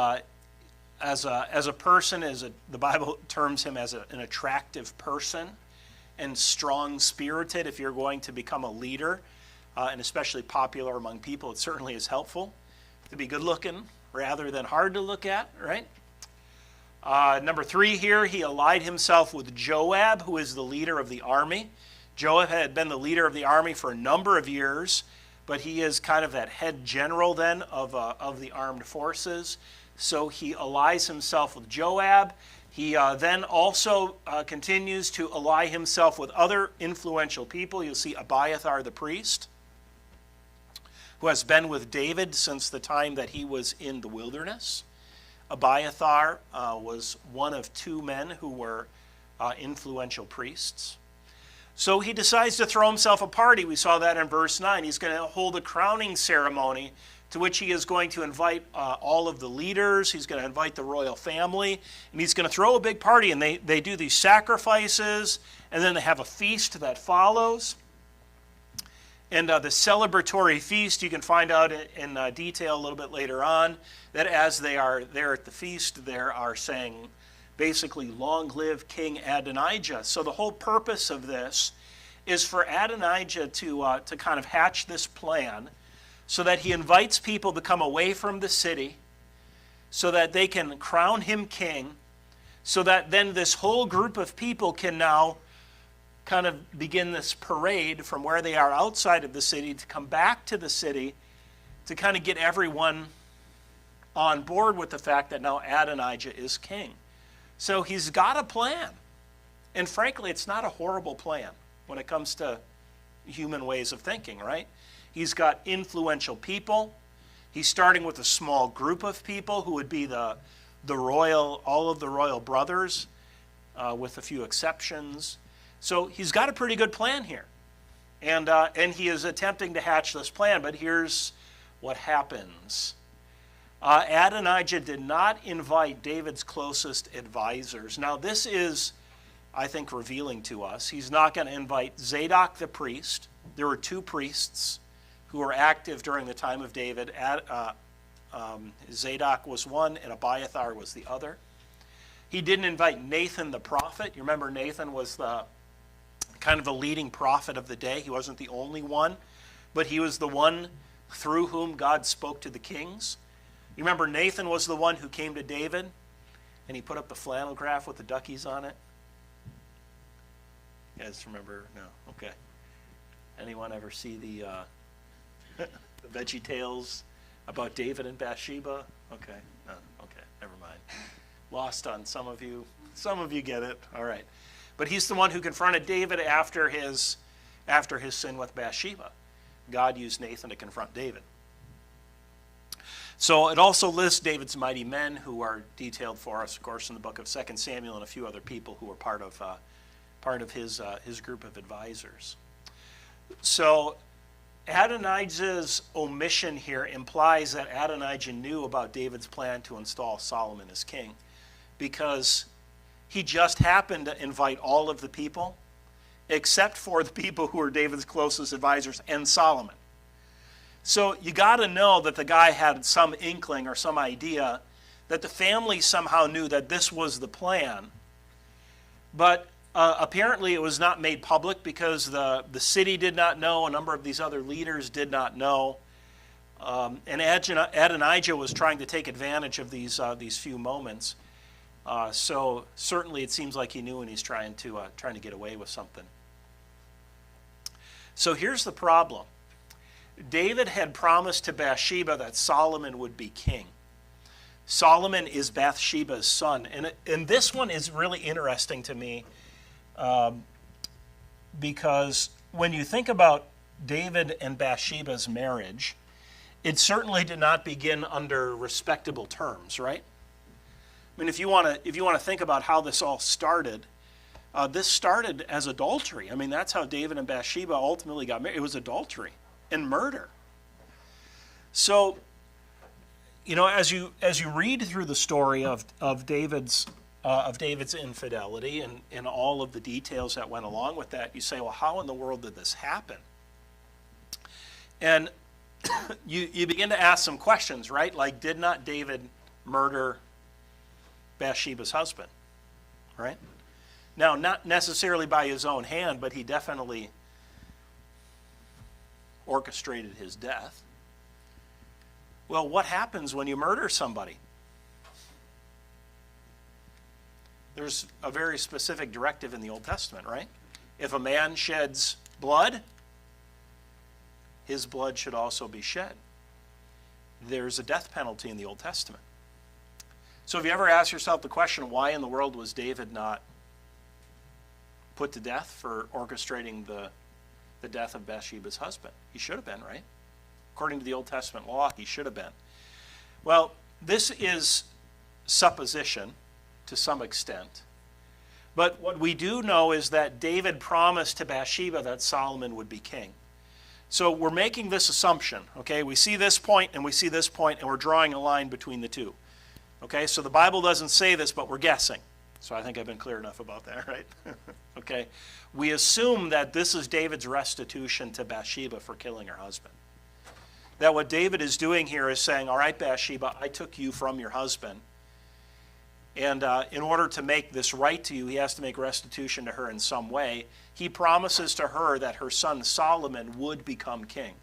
as a person, the Bible terms him as an attractive person and strong-spirited. If you're going to become a leader, and especially popular among people, it certainly is helpful to be good-looking rather than hard to look at, right? Number 3 here, he allied himself with Joab, who is the leader of the army. Joab had been the leader of the army for a number of years, but he is kind of that head general then of the armed forces. So he allies himself with Joab. He then also continues to ally himself with other influential people. You'll see Abiathar the priest, who has been with David since the time that he was in the wilderness. Abiathar was one of 2 men who were influential priests. So he decides to throw himself a party. We saw that in verse 9. He's going to hold a crowning ceremony to which he is going to invite all of the leaders. He's going to invite the royal family, and he's going to throw a big party. And they do these sacrifices, and then they have a feast that follows. And the celebratory feast, you can find out in detail a little bit later on, that as they are there at the feast, they are saying, basically, long live King Adonijah. So the whole purpose of this is for Adonijah to kind of hatch this plan so that he invites people to come away from the city so that they can crown him king, so that then this whole group of people can now kind of begin this parade from where they are outside of the city to come back to the city to kind of get everyone on board with the fact that now Adonijah is king. So he's got a plan. And frankly, it's not a horrible plan when it comes to human ways of thinking, right? He's got influential people. He's starting with a small group of people who would be the royal, all of the royal brothers, with a few exceptions. So he's got a pretty good plan here. And he is attempting to hatch this plan, but here's what happens. Adonijah did not invite David's closest advisors. Now this is, I think, revealing to us. He's not going to invite Zadok the priest. There were 2 priests who were active during the time of David. Zadok was one and Abiathar was the other. He didn't invite Nathan the prophet. You remember Nathan was the kind of the leading prophet of the day. He wasn't the only one, but he was the one through whom God spoke to the kings. You remember Nathan was the one who came to David and he put up the flannel graph with the duckies on it? You guys remember? No? Okay. Anyone ever see the Veggie Tales about David and Bathsheba? Okay. No, okay. Never mind. Lost on some of you. Some of you get it. All right. But he's the one who confronted David after his sin with Bathsheba. God used Nathan to confront David. So it also lists David's mighty men who are detailed for us, of course, in the book of 2 Samuel, and a few other people who were part of his group of advisors. So Adonijah's omission here implies that Adonijah knew about David's plan to install Solomon as king, because he just happened to invite all of the people, except for the people who were David's closest advisors and Solomon. So you got to know that the guy had some inkling or some idea that the family somehow knew that this was the plan. But apparently it was not made public because the city did not know, a number of these other leaders did not know. And Adonijah was trying to take advantage of these few moments. So certainly it seems like he knew, and he's trying to get away with something. So here's the problem. David had promised to Bathsheba that Solomon would be king. Solomon is Bathsheba's son. And this one is really interesting to me because when you think about David and Bathsheba's marriage, it certainly did not begin under respectable terms, right? I mean, if you want to think about how this all started, this started as adultery. I mean, that's how David and Bathsheba ultimately got married. It was adultery and murder. So, as you read through the story of David's infidelity and all of the details that went along with that, you say, well, how in the world did this happen? And you begin to ask some questions, right? Like, did not David murder Bathsheba's husband, right? Now, not necessarily by his own hand, but he definitely orchestrated his death. Well, what happens when you murder somebody? There's a very specific directive in the Old Testament, right? If a man sheds blood, his blood should also be shed. There's a death penalty in the Old Testament. So have you ever asked yourself the question, why in the world was David not put to death for orchestrating the death of Bathsheba's husband? He should have been, right? According to the Old Testament law, he should have been. Well, this is supposition to some extent. But what we do know is that David promised to Bathsheba that Solomon would be king. So we're making this assumption, okay? We see this point and we see this point, and we're drawing a line between the two. Okay, so the Bible doesn't say this, but we're guessing. So I think I've been clear enough about that, right? Okay. We assume that this is David's restitution to Bathsheba for killing her husband. That what David is doing here is saying, all right, Bathsheba, I took you from your husband. And in order to make this right to you, he has to make restitution to her in some way. He promises to her that her son Solomon would become king.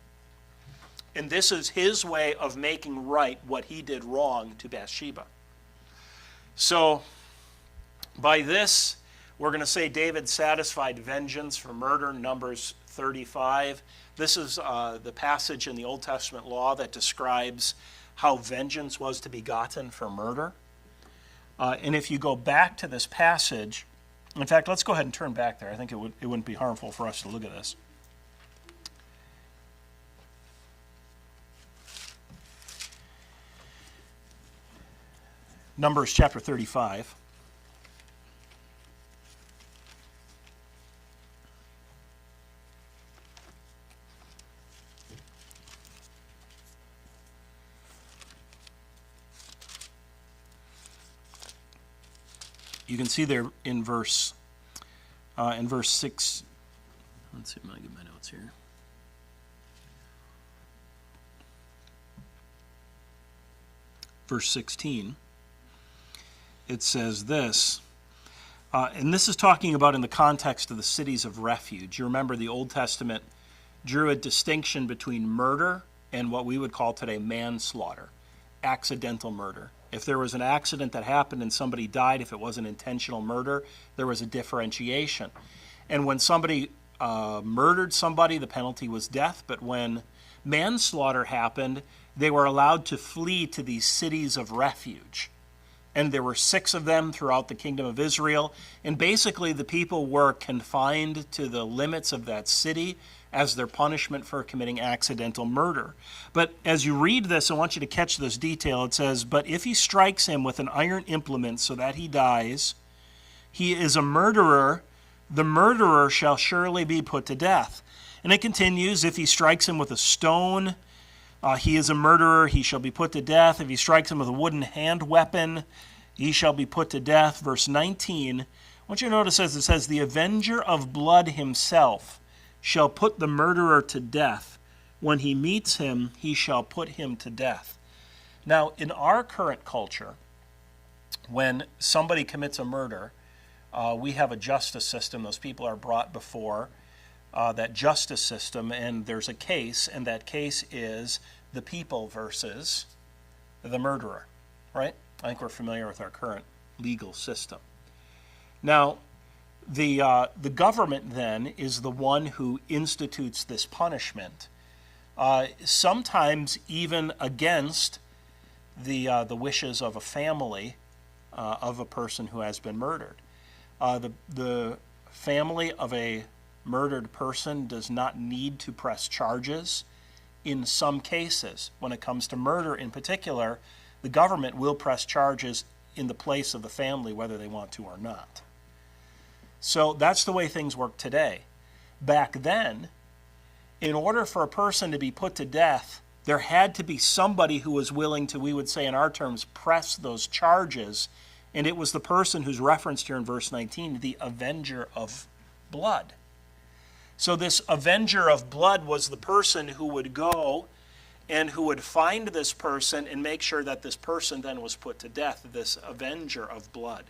And this is his way of making right what he did wrong to Bathsheba. So, by this, we're going to say David satisfied vengeance for murder, Numbers 35. This is the passage in the Old Testament law that describes how vengeance was to be gotten for murder. And if you go back to this passage, in fact, let's go ahead and turn back there. I think it wouldn't be harmful for us to look at this. Numbers chapter 35. You can see there in verse 6. Let's see if I can get my notes here. Verse 16. It says this, and this is talking about in the context of the cities of refuge. You remember the Old Testament drew a distinction between murder and what we would call today manslaughter, accidental murder. If there was an accident that happened and somebody died, if it wasn't intentional murder, there was a differentiation. And when somebody murdered somebody, the penalty was death. But when manslaughter happened, they were allowed to flee to these cities of refuge. and there were 6 of them throughout the kingdom of Israel. And basically the people were confined to the limits of that city as their punishment for committing accidental murder. But as you read this, I want you to catch this detail. It says, "But if he strikes him with an iron implement so that he dies, he is a murderer. The murderer shall surely be put to death." And it continues, "If he strikes him with a stone, he is a murderer, he shall be put to death. If he strikes him with a wooden hand weapon, he shall be put to death." Verse 19, I want you to notice as it says, "The avenger of blood himself shall put the murderer to death. When he meets him, he shall put him to death." Now, in our current culture, when somebody commits a murder, we have a justice system. Those people are brought before that justice system, and there's a case, and that case is the people versus the murderer, right? I think we're familiar with our current legal system. Now, the government then is the one who institutes this punishment, sometimes even against the wishes of a family of a person who has been murdered. The family of a murdered person does not need to press charges. In some cases, when it comes to murder in particular, the government will press charges in the place of the family, whether they want to or not. So that's the way things work today. Back then, in order for a person to be put to death, there had to be somebody who was willing to, we would say in our terms, press those charges, and it was the person who's referenced here in verse 19, the avenger of blood. So this avenger of blood was the person who would go and who would find this person and make sure that this person then was put to death, this avenger of blood.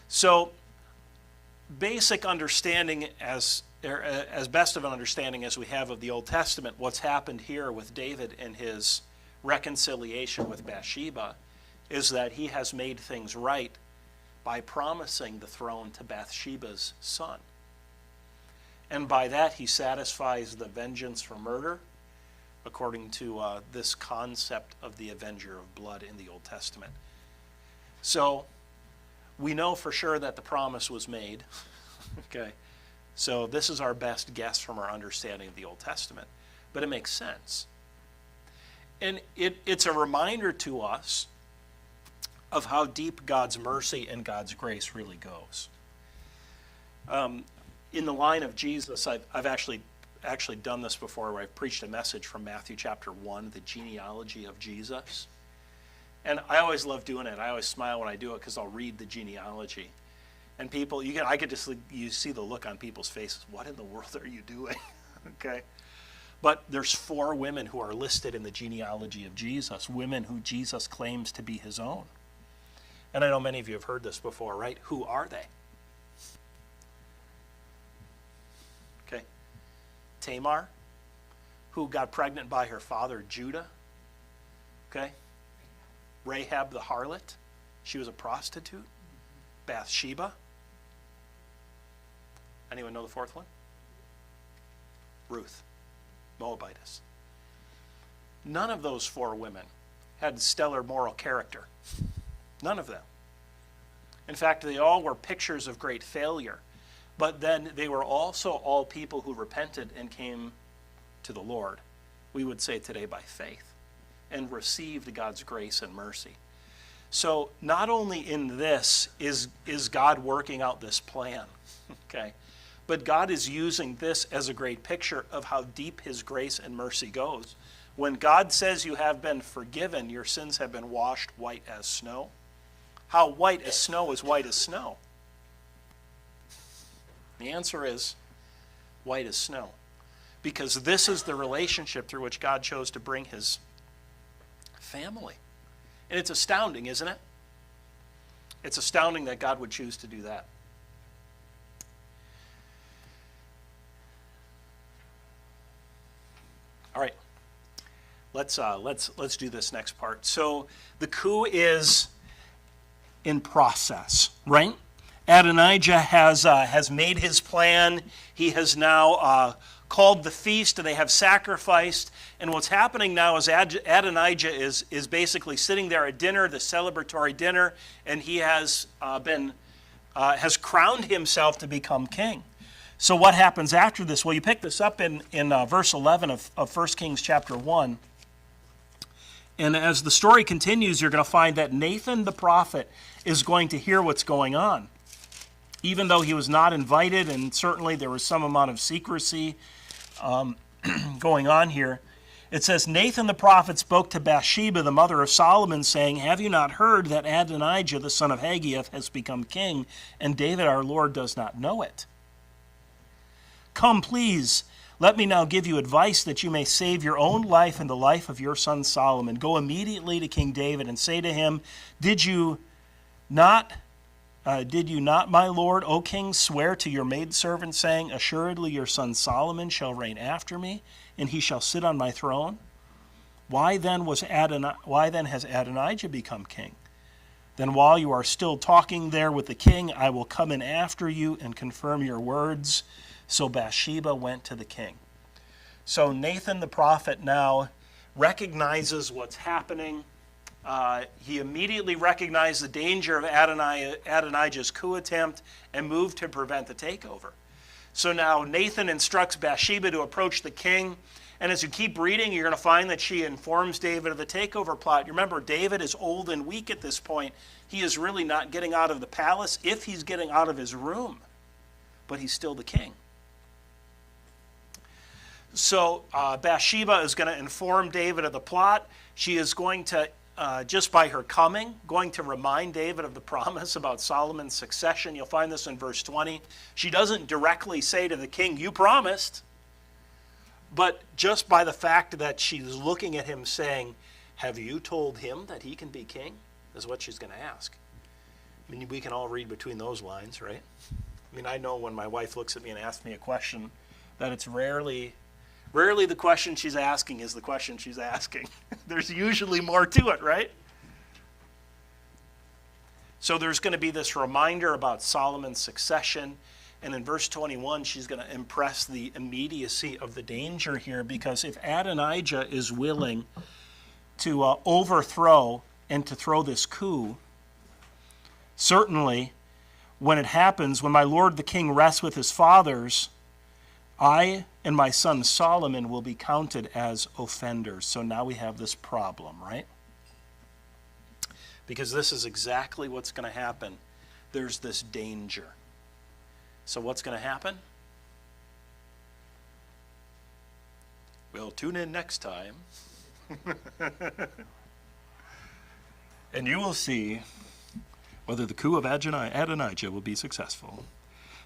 So basic understanding, as best of an understanding as we have of the Old Testament, what's happened here with David and his reconciliation with Bathsheba is that he has made things right by promising the throne to Bathsheba's son. And by that, he satisfies the vengeance for murder, according to this concept of the avenger of blood in the Old Testament. So we know for sure that the promise was made. Okay, so this is our best guess from our understanding of the Old Testament, but it makes sense. And it's a reminder to us of how deep God's mercy and God's grace really goes. In the line of Jesus, I've actually done this before, where I've preached a message from Matthew chapter 1, the genealogy of Jesus. And I always love doing it. I always smile when I do it because I'll read the genealogy. And people, you see the look on people's faces. What in the world are you doing? Okay. But there's 4 women who are listed in the genealogy of Jesus, women who Jesus claims to be his own. And I know many of you have heard this before, right? Who are they? Okay. Tamar, who got pregnant by her father Judah. Okay. Rahab the harlot, she was a prostitute. Bathsheba. Anyone know the 4th one? Ruth, Moabitess. None of those 4 women had stellar moral character. None of them. In fact, they all were pictures of great failure. But then they were also all people who repented and came to the Lord, we would say today by faith, and received God's grace and mercy. So not only in this is God working out this plan, okay, but God is using this as a great picture of how deep his grace and mercy goes. When God says you have been forgiven, your sins have been washed white as snow. How white as snow is white as snow? The answer is white as snow. Because this is the relationship through which God chose to bring his family. And it's astounding, isn't it? It's astounding that God would choose to do that. All right. Let's do this next part. So the coup is in process, right? Adonijah has made his plan. He has now called the feast, and they have sacrificed. And what's happening now is Adonijah is basically sitting there at dinner, the celebratory dinner, and he has has crowned himself to become king. So what happens after this? Well, you pick this up in verse 11 of 1 Kings chapter 1. And as the story continues, you're going to find that Nathan the prophet is going to hear what's going on. Even though he was not invited, and certainly there was some amount of secrecy going on here, it says, Nathan the prophet spoke to Bathsheba, the mother of Solomon, saying, have you not heard that Adonijah, the son of Haggith, has become king, and David our Lord does not know it? Come, please, let me now give you advice that you may save your own life and the life of your son Solomon. Go immediately to King David and say to him, Did you not, my lord, O king, swear to your maidservant, saying, assuredly your son Solomon shall reign after me, and he shall sit on my throne? Why then has Adonijah become king? Then while you are still talking there with the king, I will come in after you and confirm your words. So Bathsheba went to the king. So Nathan the prophet now recognizes what's happening. He immediately recognized the danger of Adonijah's coup attempt and moved to prevent the takeover. So now Nathan instructs Bathsheba to approach the king. And as you keep reading, you're going to find that she informs David of the takeover plot. You remember, David is old and weak at this point. He is really not getting out of the palace, if he's getting out of his room. But he's still the king. So Bathsheba is going to inform David of the plot. She is going to, just by her coming, going to remind David of the promise about Solomon's succession. You'll find this in verse 20. She doesn't directly say to the king, you promised. But just by the fact that she's looking at him saying, have you told him that he can be king? Is what she's going to ask. I mean, we can all read between those lines, right? I mean, I know when my wife looks at me and asks me a question that it's rarely the question she's asking is the question she's asking. There's usually more to it, right? So there's going to be this reminder about Solomon's succession. And in verse 21, she's going to impress the immediacy of the danger here, because if Adonijah is willing to overthrow and to throw this coup, certainly when it happens, when my lord the king rests with his fathers, I and my son Solomon will be counted as offenders. So now we have this problem, right? Because this is exactly what's going to happen. There's this danger. So what's going to happen? Well, tune in next time. And you will see whether the coup of Adonijah will be successful.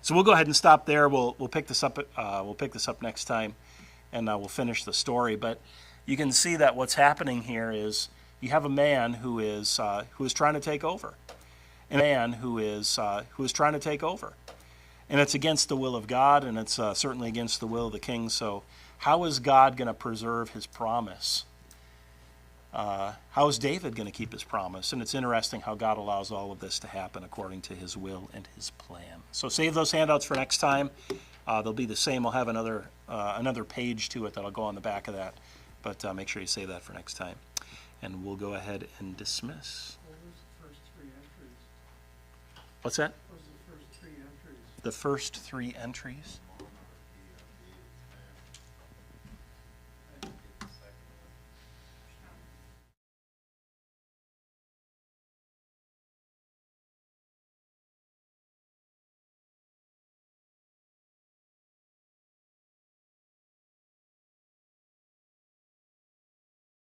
So we'll go ahead and stop there. We'll pick this up. We'll pick this up next time, and we'll finish the story. But you can see that what's happening here is you have a man who is trying to take over, and a man who is trying to take over, and it's against the will of God, and it's certainly against the will of the king. So how is God going to preserve his promise? How is David going to keep his promise? And it's interesting how God allows all of this to happen according to his will and his plan. So save those handouts for next time. They'll be the same. I'll have another page to it that'll go on the back of that. But make sure you save that for next time. And we'll go ahead and dismiss. What was the first three entries? What's that? What was the first three entries? The first three entries?